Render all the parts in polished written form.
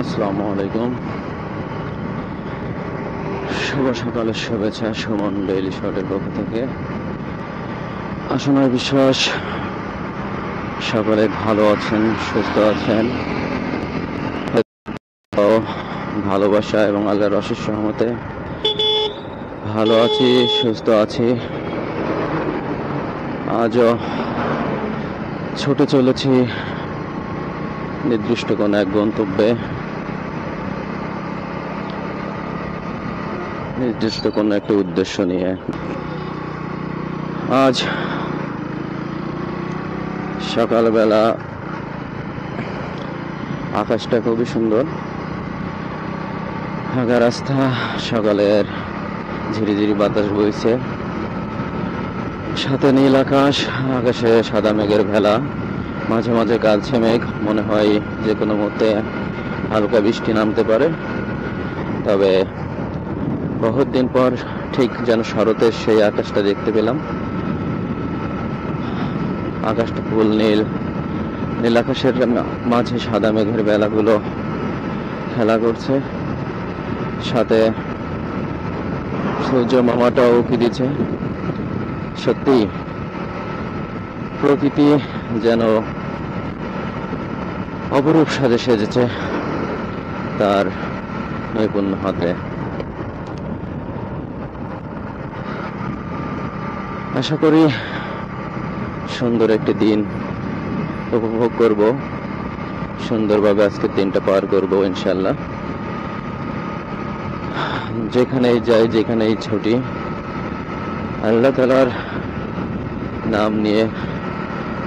আসসালামু আলাইকুম। শুভ সকালের শুভেচ্ছা সুমন ডেইলি শটের পক্ষ থেকে। আসনের বিশ্বাস সকলে ভালো আছেন, সুস্থ আছেন। ভালোবাসা এবং আল্লাহর অশেষ রহমতে ভালো আছি, সুস্থ আছি। আজও ছুটে চলেছি নির্দিষ্ট কোনো এক গন্তব্যে, নির্দিষ্ট কোনো একটা উদ্দেশ্য নিয়ে। আজ সকালবেলা আকাশটা খুবই সুন্দর, ফাঁকা রাস্তা, সকালের ঝিরিঝিরি বাতাস বইছে, সাথে নীল আকাশ, আকাশে সাদা মেঘের ভেলা, মাঝে মাঝে কালচে মেঘ, মনে হয় যে কোনো মুহূর্তে হালকা বৃষ্টি নামতে পারে। তবে বহুত দিন পর ঠিক যেন শরতের সেই আকাশটা দেখতে পেলাম। আকাশটা ফুল নীল, নীল আকাশের মাঝে সাদা মেঘের বেলাগুলো খেলা করছে, সাথে সূর্য মামাটাও উঁকি দিচ্ছে। সত্যি প্রকৃতি যেন অপরূপ সাজে সেজেছে তার নৈপুণ্য হাতে। আশা করি সুন্দর একটি দিন উপভোগ করব, সুন্দরভাবে আজকের দিনটা পার করব ইনশাল্লাহ। যেখানেই যাই, যেখানেই ছুটি, আল্লাহ তাআলার নাম নিয়ে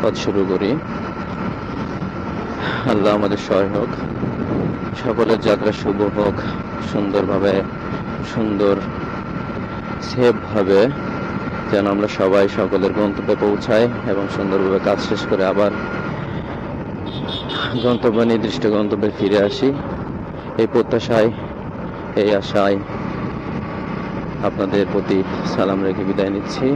পথ শুরু করি। আল্লাহ আমাদের সহায় হোক, সকলের যাত্রা শুভ হোক, সুন্দরভাবে, সুন্দর সেফ ভাবে যেন আমরা সবাই সকলের গন্তব্যে পৌঁছাই এবং সুন্দরভাবে কাজ শেষ করে আবার নির্দিষ্ট গন্তব্যে ফিরে আসি। এই প্রত্যাশায়, এই আশায় আপনাদের প্রতি সালাম রেখে বিদায় নিচ্ছি।